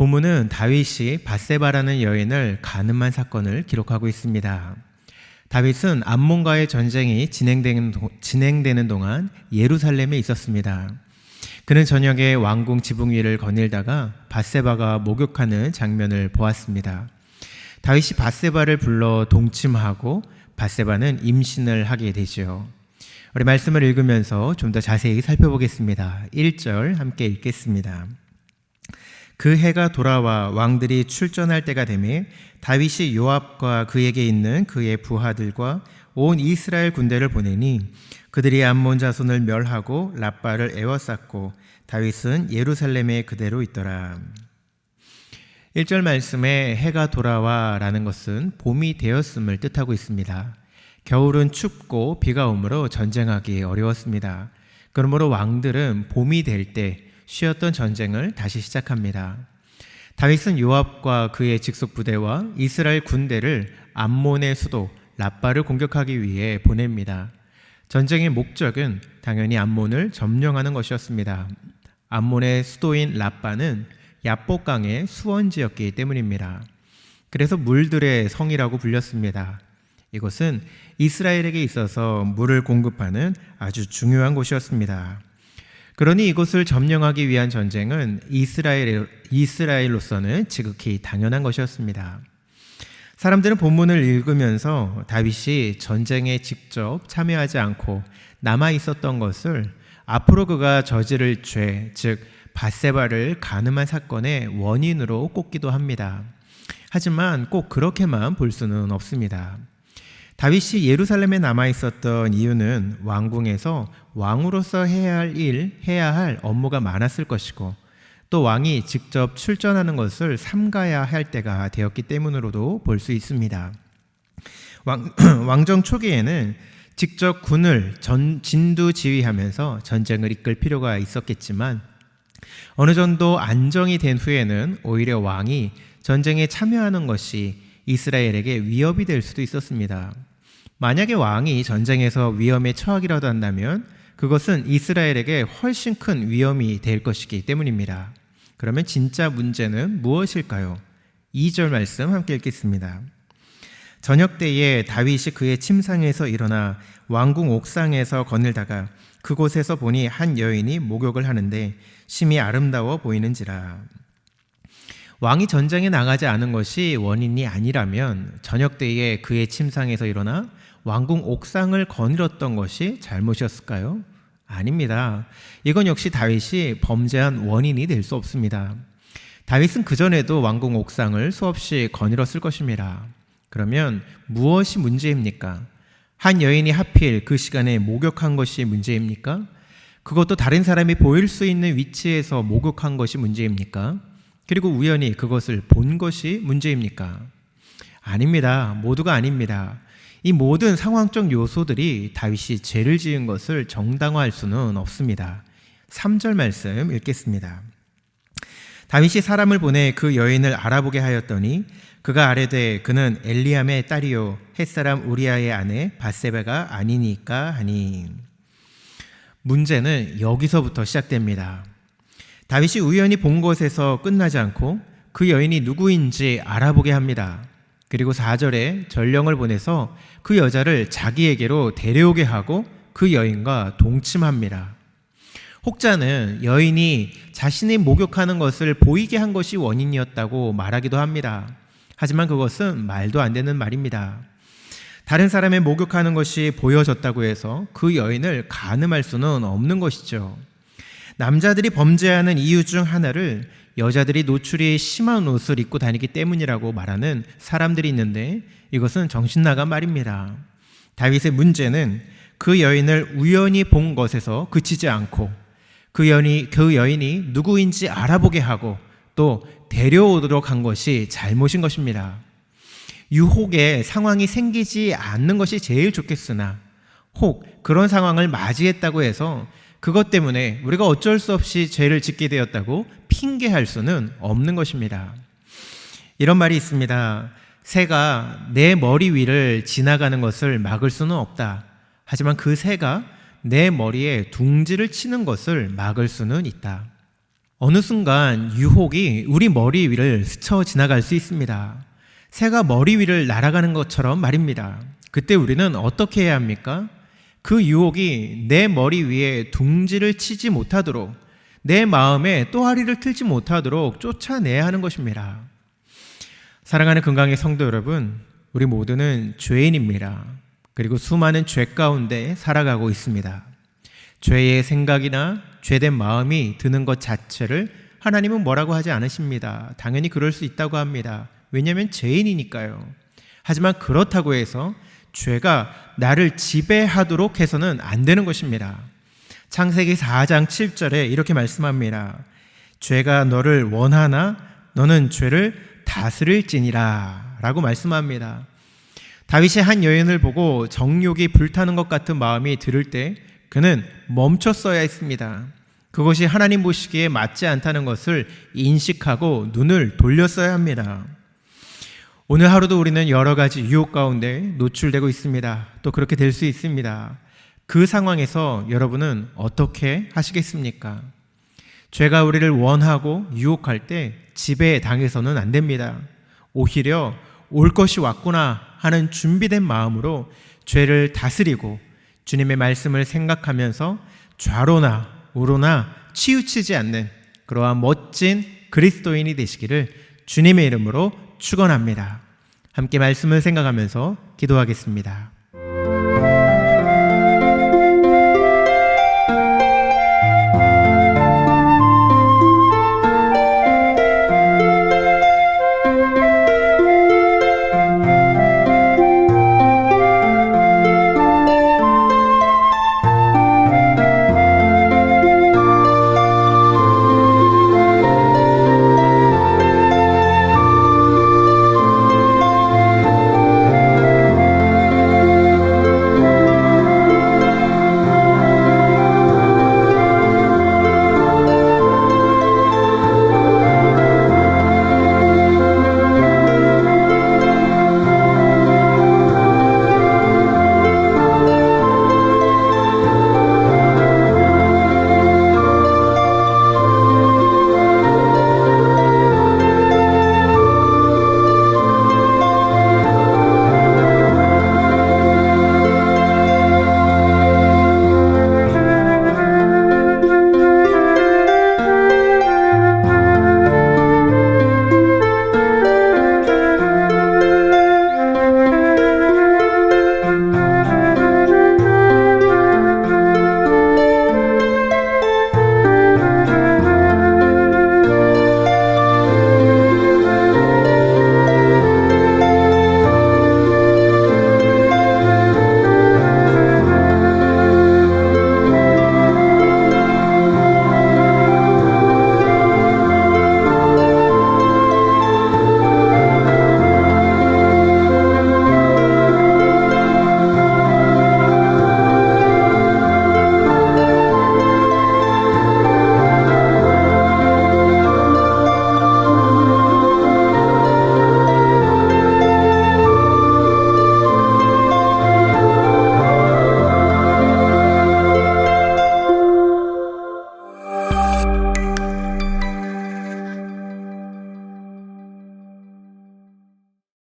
본문은 다윗이 밧세바라는 여인을 간음한 사건을 기록하고 있습니다. 다윗은 암몬과의 전쟁이 진행되는 동안 예루살렘에 있었습니다. 그는 저녁에 왕궁 지붕 위를 거닐다가 밧세바가 목욕하는 장면을 보았습니다. 다윗이 밧세바를 불러 동침하고 밧세바는 임신을 하게 되죠. 우리 말씀을 읽으면서 좀 더 자세히 살펴보겠습니다. 1절 함께 읽겠습니다. 그 해가 돌아와 왕들이 출전할 때가 되매 다윗이 요압과 그에게 있는 그의 부하들과 온 이스라엘 군대를 보내니 그들이 암몬 자손을 멸하고 랍바를 에워쌌고 다윗은 예루살렘에 그대로 있더라. 1절 말씀에 해가 돌아와 라는 것은 봄이 되었음을 뜻하고 있습니다. 겨울은 춥고 비가 오므로 전쟁하기 어려웠습니다. 그러므로 왕들은 봄이 될 때 쉬었던 전쟁을 다시 시작합니다. 다윗은 요압과 그의 직속 부대와 이스라엘 군대를 암몬의 수도 랍바를 공격하기 위해 보냅니다. 전쟁의 목적은 당연히 암몬을 점령하는 것이었습니다. 암몬의 수도인 랍바는 야복강의 수원지였기 때문입니다. 그래서 물들의 성이라고 불렸습니다. 이곳은 이스라엘에게 있어서 물을 공급하는 아주 중요한 곳이었습니다. 그러니 이곳을 점령하기 위한 전쟁은 이스라엘로서는 지극히 당연한 것이었습니다. 사람들은 본문을 읽으면서 다윗이 전쟁에 직접 참여하지 않고 남아 있었던 것을 앞으로 그가 저지를 죄, 즉 밧세바를 간음한 사건의 원인으로 꼽기도 합니다. 하지만 꼭 그렇게만 볼 수는 없습니다. 다윗이 예루살렘에 남아 있었던 이유는 왕궁에서 왕으로서 해야 할 업무가 많았을 것이고 또 왕이 직접 출전하는 것을 삼가야 할 때가 되었기 때문으로도 볼 수 있습니다. 왕정 초기에는 직접 군을 진두지휘하면서 전쟁을 이끌 필요가 있었겠지만 어느 정도 안정이 된 후에는 오히려 왕이 전쟁에 참여하는 것이 이스라엘에게 위협이 될 수도 있었습니다. 만약에 왕이 전쟁에서 위험에 처하기라도 한다면 그것은 이스라엘에게 훨씬 큰 위험이 될 것이기 때문입니다. 그러면 진짜 문제는 무엇일까요? 2절 말씀 함께 읽겠습니다. 저녁 때에 다윗이 그의 침상에서 일어나 왕궁 옥상에서 거닐다가 그곳에서 보니 한 여인이 목욕을 하는데 심히 아름다워 보이는지라. 왕이 전쟁에 나가지 않은 것이 원인이 아니라면 저녁 때에 그의 침상에서 일어나 왕궁 옥상을 거닐었던 것이 잘못이었을까요? 아닙니다. 이건 역시 다윗이 범죄한 원인이 될 수 없습니다. 다윗은 그전에도 왕궁 옥상을 수없이 거닐었을 것입니다. 그러면 무엇이 문제입니까? 한 여인이 하필 그 시간에 목욕한 것이 문제입니까? 그것도 다른 사람이 보일 수 있는 위치에서 목욕한 것이 문제입니까? 그리고 우연히 그것을 본 것이 문제입니까? 아닙니다. 모두가 아닙니다. 이 모든 상황적 요소들이 다윗이 죄를 지은 것을 정당화할 수는 없습니다. 3절 말씀 읽겠습니다. 다윗이 사람을 보내 그 여인을 알아보게 하였더니 그가 아뢰되 그는 엘리암의 딸이요 햇사람 우리아의 아내 밧세바가 아니니까 하니. 문제는 여기서부터 시작됩니다. 다윗이 우연히 본 것에서 끝나지 않고 그 여인이 누구인지 알아보게 합니다. 그리고 4절에 전령을 보내서 그 여자를 자기에게로 데려오게 하고 그 여인과 동침합니다. 혹자는 여인이 자신이 목욕하는 것을 보이게 한 것이 원인이었다고 말하기도 합니다. 하지만 그것은 말도 안 되는 말입니다. 다른 사람의 목욕하는 것이 보여졌다고 해서 그 여인을 간음할 수는 없는 것이죠. 남자들이 범죄하는 이유 중 하나를 여자들이 노출이 심한 옷을 입고 다니기 때문이라고 말하는 사람들이 있는데 이것은 정신나간 말입니다. 다윗의 문제는 그 여인을 우연히 본 것에서 그치지 않고 그 여인이 누구인지 알아보게 하고 또 데려오도록 한 것이 잘못인 것입니다. 유혹의 상황이 생기지 않는 것이 제일 좋겠으나 혹 그런 상황을 맞이했다고 해서 그것 때문에 우리가 어쩔 수 없이 죄를 짓게 되었다고 핑계할 수는 없는 것입니다. 이런 말이 있습니다. 새가 내 머리 위를 지나가는 것을 막을 수는 없다. 하지만 그 새가 내 머리에 둥지를 치는 것을 막을 수는 있다. 어느 순간 유혹이 우리 머리 위를 스쳐 지나갈 수 있습니다. 새가 머리 위를 날아가는 것처럼 말입니다. 그때 우리는 어떻게 해야 합니까? 그 유혹이 내 머리 위에 둥지를 치지 못하도록, 내 마음에 또아리를 틀지 못하도록 쫓아내야 하는 것입니다. 사랑하는 건강의 성도 여러분, 우리 모두는 죄인입니다. 그리고 수많은 죄 가운데 살아가고 있습니다. 죄의 생각이나 죄된 마음이 드는 것 자체를 하나님은 뭐라고 하지 않으십니다. 당연히 그럴 수 있다고 합니다. 왜냐하면 죄인이니까요. 하지만 그렇다고 해서 죄가 나를 지배하도록 해서는 안 되는 것입니다. 창세기 4장 7절에 이렇게 말씀합니다. 죄가 너를 원하나 너는 죄를 다스릴지니라 라고 말씀합니다. 다윗이 한 여인을 보고 정욕이 불타는 것 같은 마음이 들을 때 그는 멈췄어야 했습니다. 그것이 하나님 보시기에 맞지 않다는 것을 인식하고 눈을 돌렸어야 합니다. 오늘 하루도 우리는 여러 가지 유혹 가운데 노출되고 있습니다. 또 그렇게 될 수 있습니다. 그 상황에서 여러분은 어떻게 하시겠습니까? 죄가 우리를 원하고 유혹할 때 지배에 당해서는 안 됩니다. 오히려 올 것이 왔구나 하는 준비된 마음으로 죄를 다스리고 주님의 말씀을 생각하면서 좌로나 우로나 치우치지 않는 그러한 멋진 그리스도인이 되시기를 주님의 이름으로 축원합니다. 함께 말씀을 생각하면서 기도하겠습니다.